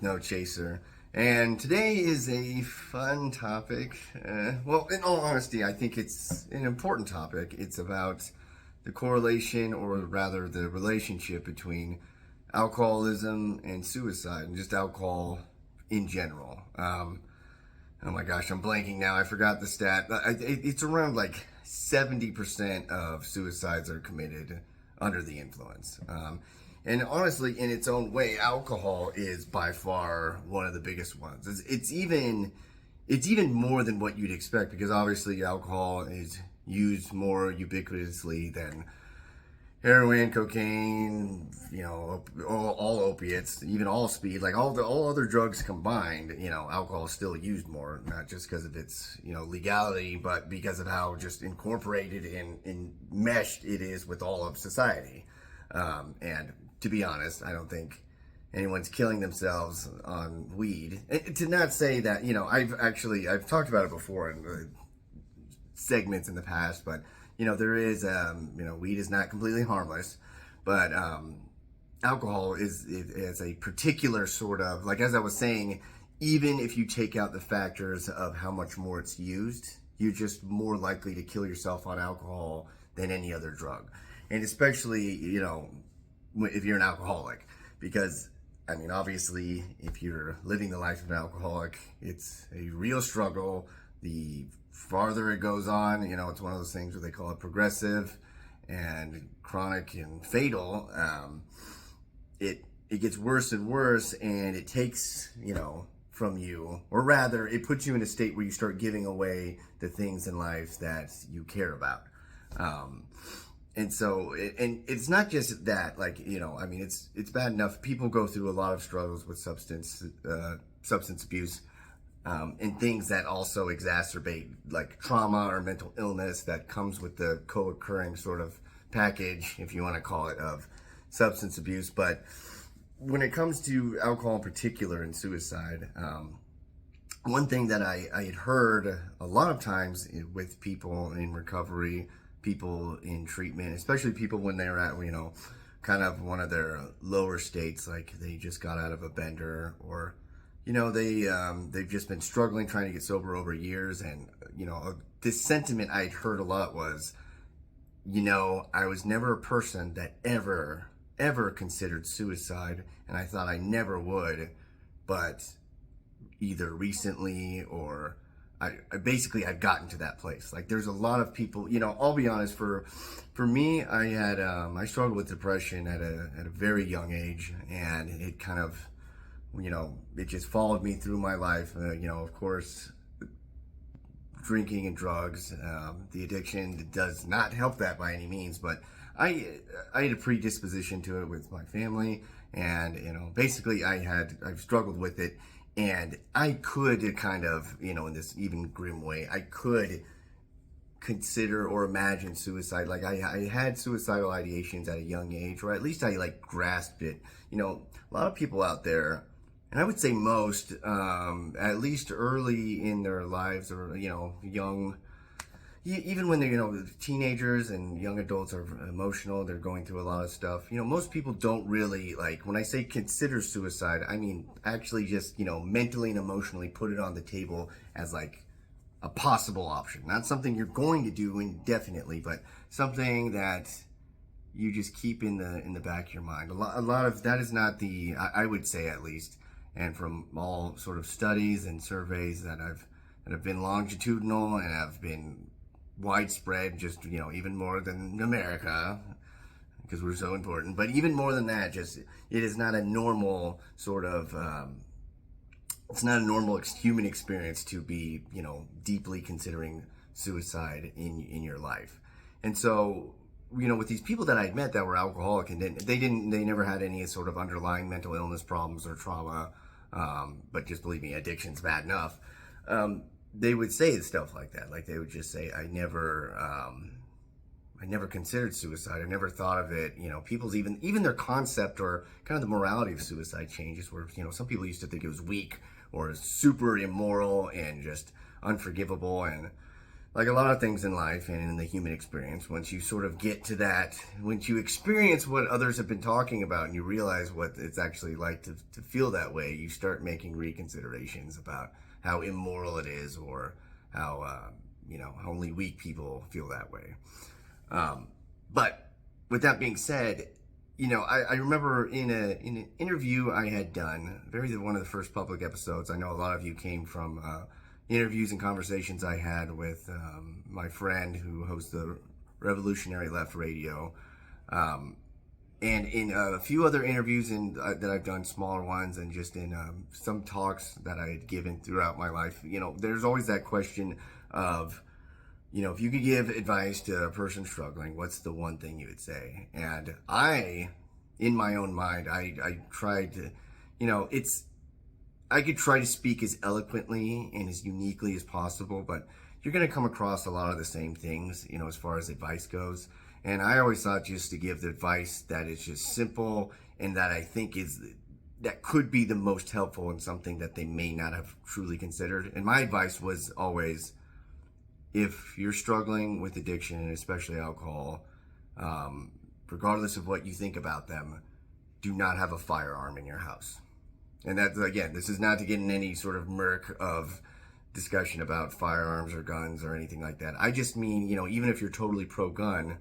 with no chaser. And today is a fun topic. Well, in all honesty, I think it's an important topic. It's about the correlation, or rather the relationship between alcoholism and suicide, and just alcohol in general. Oh my gosh, I'm blanking now. I forgot the stat. It's around like 70% of suicides are committed under the influence. And honestly, in its own way, alcohol is by far one of the biggest ones. It's even more than what you'd expect, because obviously alcohol is used more ubiquitously than heroin, cocaine, all opiates, even all speed, like all other drugs combined. Alcohol is still used more, not just because of its legality, but because of how just incorporated and meshed it is with all of society. And to be honest, I don't think anyone's killing themselves on weed. To not say that, I've talked about it before in segments in the past, but there is, weed is not completely harmless, but alcohol is a particular sort of, like, as I was saying, even if you take out the factors of how much more it's used, you're just more likely to kill yourself on alcohol than any other drug. And especially, if you're an alcoholic, because obviously, if you're living the life of an alcoholic, it's a real struggle. The farther it goes on, it's one of those things where they call it progressive and chronic and fatal. It gets worse and worse, and it takes, from you, or rather, it puts you in a state where you start giving away the things in life that you care about. And so, and it's not just that, it's bad enough. People go through a lot of struggles with substance abuse, and things that also exacerbate, like trauma or mental illness that comes with the co-occurring sort of package, if you want to call it, of substance abuse. But when it comes to alcohol in particular and suicide, one thing that I had heard a lot of times with people in recovery, people in treatment, especially people when they're at, kind of one of their lower states, like they just got out of a bender, or, they've just been struggling trying to get sober over years. And, this sentiment I'd heard a lot was, I was never a person that ever considered suicide, and I thought I never would, but either recently or I've gotten to that place. Like, there's a lot of people, I'll be honest, for me, I struggled with depression at a very young age, and it kind of, it just followed me through my life. Of course, drinking and drugs, the addiction does not help that by any means, but I had a predisposition to it with my family, and, basically I've struggled with it. And I could kind of, in this even grim way, I could consider or imagine suicide. Like, I had suicidal ideations at a young age, or at least I grasped it. A lot of people out there, and I would say most, at least early in their lives, or, young, even when they're, teenagers and young adults are emotional, they're going through a lot of stuff. Most people don't really, when I say consider suicide, I mean actually just, mentally and emotionally put it on the table as a possible option. Not something you're going to do indefinitely, but something that you just keep in the back of your mind. A lot of that is not I would say, at least, and from all sort of studies and surveys that have been longitudinal and have been widespread, just even more than America, because we're so important, but even more than that, just it is not a normal sort of it's not a normal human experience to be deeply considering suicide in your life. And so, with these people that I'd met that were alcoholic, and they never had any sort of underlying mental illness problems or trauma, but just believe me, addiction's bad enough. They would say stuff like that. Like, they would just say, I never considered suicide. I never thought of it. People's even their concept or kind of the morality of suicide changes, where, some people used to think it was weak or super immoral and just unforgivable. And like a lot of things in life and in the human experience, once you sort of get to that, once you experience what others have been talking about and you realize what it's actually like to feel that way, you start making reconsiderations about how immoral it is, or how, how only weak people feel that way. But with that being said, I remember in an interview I had done, one of the first public episodes. I know a lot of you came from interviews and conversations I had with my friend who hosts the Revolutionary Left Radio, and in a few other interviews that I've done, smaller ones, and just in some talks that I had given throughout my life. There's always that question of, if you could give advice to a person struggling, what's the one thing you would say? And in my own mind, I tried to, I could try to speak as eloquently and as uniquely as possible, but you're going to come across a lot of the same things, as far as advice goes. And I always thought just to give the advice that is just simple and that I think that could be the most helpful in something that they may not have truly considered. And my advice was always, if you're struggling with addiction, and especially alcohol, regardless of what you think about them, do not have a firearm in your house. And that's, again, this is not to get in any sort of murk of discussion about firearms or guns or anything like that. I just mean, even if you're totally pro-gun,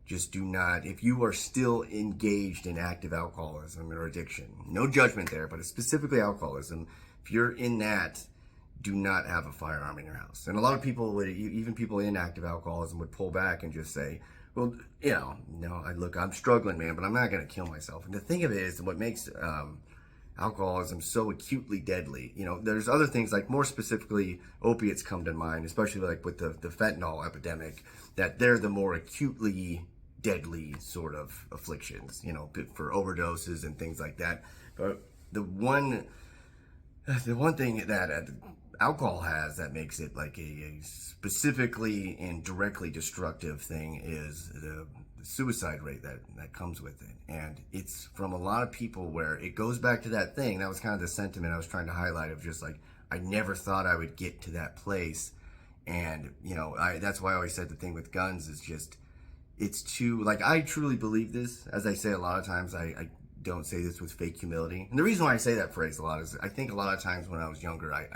just do not, if you are still engaged in active alcoholism or addiction, no judgment there, but specifically alcoholism, if you're in that, do not have a firearm in your house. And a lot of people would, even people in active alcoholism, would pull back and just say, well, I'm struggling, man, but I'm not going to kill myself. And the thing of it is, what makes alcoholism so acutely deadly, there's other things, like more specifically opiates come to mind, especially like with the fentanyl epidemic, that they're the more acutely deadly sort of afflictions, for overdoses and things like that. But the one thing that alcohol has that makes it like a specifically and directly destructive thing is the suicide rate that comes with it. And it's from a lot of people where it goes back to that thing. That was kind of the sentiment I was trying to highlight, of just like, I never thought I would get to that place. And, that's why I always said the thing with guns is just, it's too, like, I truly believe this. As I say a lot of times, I don't say this with fake humility. And the reason why I say that phrase a lot is I think a lot of times when I was younger, not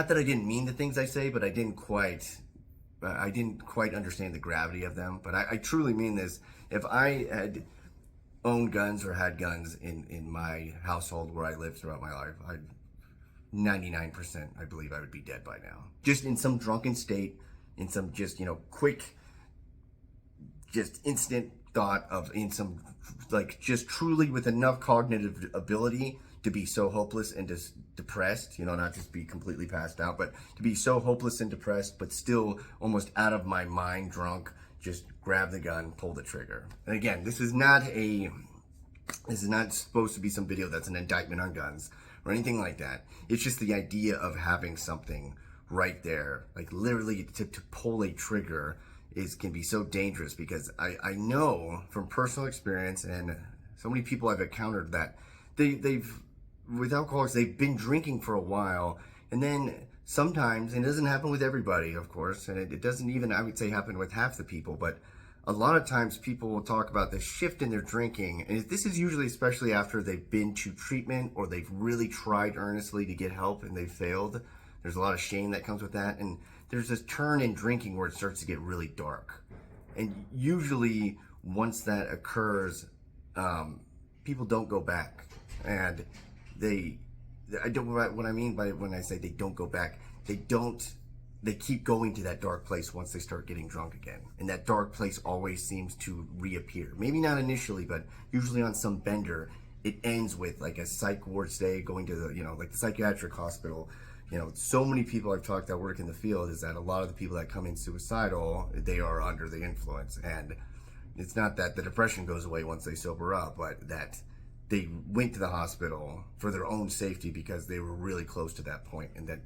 that I didn't mean the things I say, but I didn't quite understand the gravity of them. But I truly mean this. If I had owned guns or had guns in my household where I lived throughout my life, 99% I believe I would be dead by now. Just in some drunken state, in some just, quick, just instant thought of, in some, like, just truly with enough cognitive ability to be so hopeless and just depressed, not just be completely passed out, but to be so hopeless and depressed, but still almost out of my mind, drunk, just grab the gun, pull the trigger. And again, this is not supposed to be some video that's an indictment on guns or anything like that. It's just the idea of having something right there, like literally to pull a trigger can be so dangerous, because I know from personal experience, and so many people I've encountered, that with alcoholics, they've been drinking for a while, and then sometimes, and it doesn't happen with everybody, of course, and it doesn't even, I would say, happen with half the people, but a lot of times people will talk about the shift in their drinking, and this is usually especially after they've been to treatment or they've really tried earnestly to get help and they've failed. There's a lot of shame that comes with that, and there's this turn in drinking where it starts to get really dark. And usually once that occurs, people don't go back. And what I mean by when I say they don't go back, they keep going to that dark place once they start getting drunk again. And that dark place always seems to reappear. Maybe not initially, but usually on some bender, it ends with like a psych ward stay, going to the, like the psychiatric hospital. So many people I've talked that work in the field is that a lot of the people that come in suicidal, they are under the influence. And it's not that the depression goes away once they sober up, but that they went to the hospital for their own safety because they were really close to that point. And that,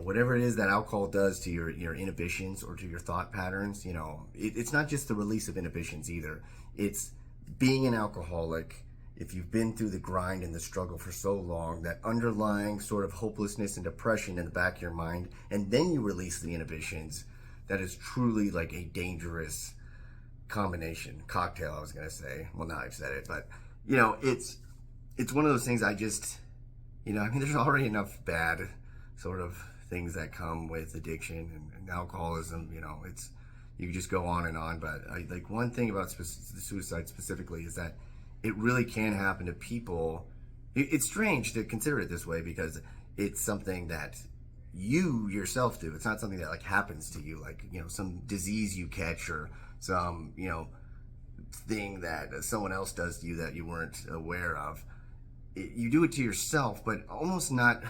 whatever it is that alcohol does to your inhibitions or to your thought patterns, it's not just the release of inhibitions either. It's being an alcoholic if you've been through the grind and the struggle for so long, that underlying sort of hopelessness and depression in the back of your mind, and then you release the inhibitions, that is truly like a dangerous cocktail, I was going to say. Well, now I've said it, but, it's one of those things I just, there's already enough bad sort of things that come with addiction and alcoholism, you just go on and on. But like one thing about suicide specifically is that it really can happen to people. It's strange to consider it this way because it's something that you yourself do. It's not something that like happens to you, like, some disease you catch or some, thing that someone else does to you that you weren't aware of. You do it to yourself, but almost not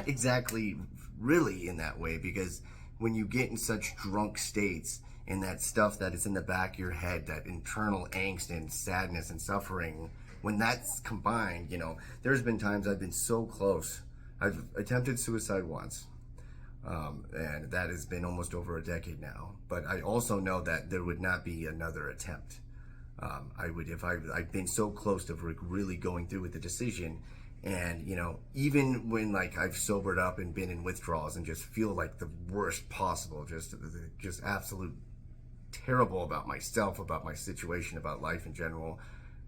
exactly really in that way, because when you get in such drunk states and that stuff that is in the back of your head, that internal angst and sadness and suffering, when that's combined, there's been times I've been so close. I've attempted suicide once, and that has been almost over a decade now. But I also know that there would not be another attempt. I've been so close to really going through with the decision. And, even when like I've sobered up and been in withdrawals and just feel like the worst possible, just absolute terrible about myself, about my situation, about life in general,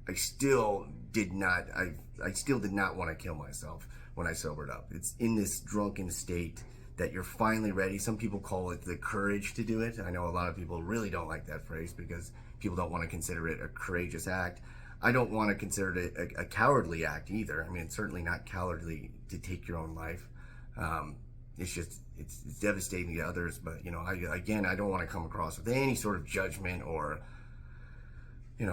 I still did not want to kill myself when I sobered up. It's in this drunken state that you're finally ready. Some people call it the courage to do it. I know a lot of people really don't like that phrase because people don't want to consider it a courageous act. I don't want to consider it a cowardly act either. I mean, it's certainly not cowardly to take your own life. It's devastating to others, but, I don't want to come across with any sort of judgment or,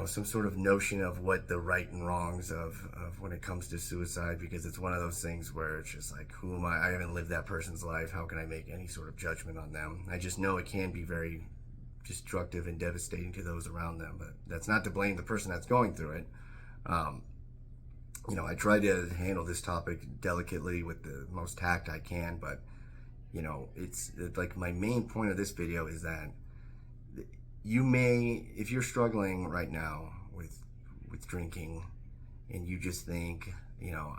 some sort of notion of what the right and wrongs of when it comes to suicide, because it's one of those things where it's just like, who am I? I haven't lived that person's life. How can I make any sort of judgment on them? I just know it can be very destructive and devastating to those around them, but that's not to blame the person that's going through it. I try to handle this topic delicately with the most tact I can, but it's like my main point of this video is that if you're struggling right now with drinking and you just think,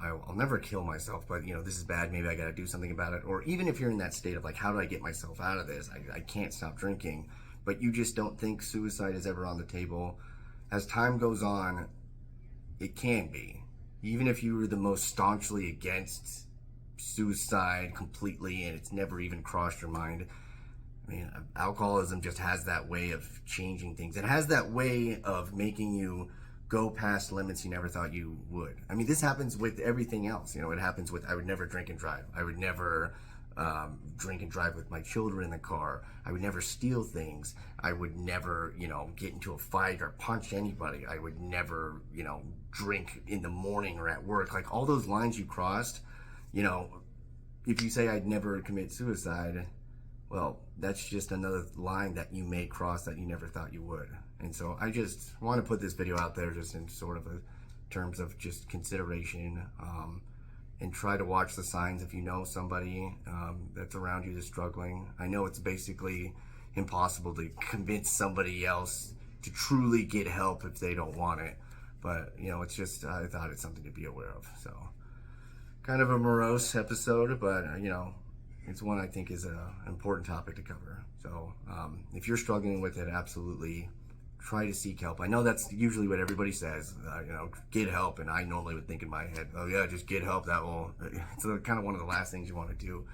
I'll never kill myself, but this is bad, maybe I got to do something about it. Or even if you're in that state of like, how do I get myself out of this? I can't stop drinking, but you just don't think suicide is ever on the table. As time goes on, it can be. Even if you were the most staunchly against suicide completely and it's never even crossed your mind. I mean, alcoholism just has that way of changing things. It has that way of making you go past limits you never thought you would. I mean, this happens with everything else. It happens with, I would never drink and drive. I would never drink and drive with my children in the car. I would never steal things. I would never, get into a fight or punch anybody. I would never, drink in the morning or at work. Like all those lines you crossed, if you say I'd never commit suicide, well, that's just another line that you may cross that you never thought you would. And so I just want to put this video out there just in sort of terms of just consideration, and try to watch the signs if you know somebody that's around you that's struggling. I know it's basically impossible to convince somebody else to truly get help if they don't want it. But, it's just, I thought it's something to be aware of. So, kind of a morose episode, but, it's one I think is an important topic to cover. So, if you're struggling with it, absolutely try to seek help. I know that's usually what everybody says, get help. And I normally would think in my head, oh yeah, just get help. It's kind of one of the last things you want to do.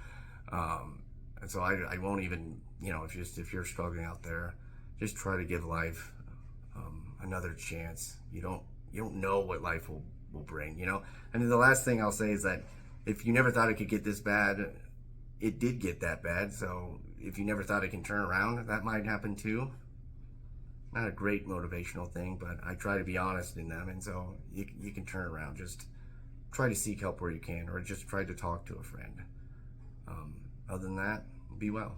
And so I won't even, if you're struggling out there, just try to give life another chance. You don't know what life will bring, And then the last thing I'll say is that if you never thought it could get this bad, it did get that bad. So if you never thought it can turn around, that might happen too. Not a great motivational thing, but I try to be honest in them, and so you can turn around. Just try to seek help where you can, or just try to talk to a friend. Other than that, be well.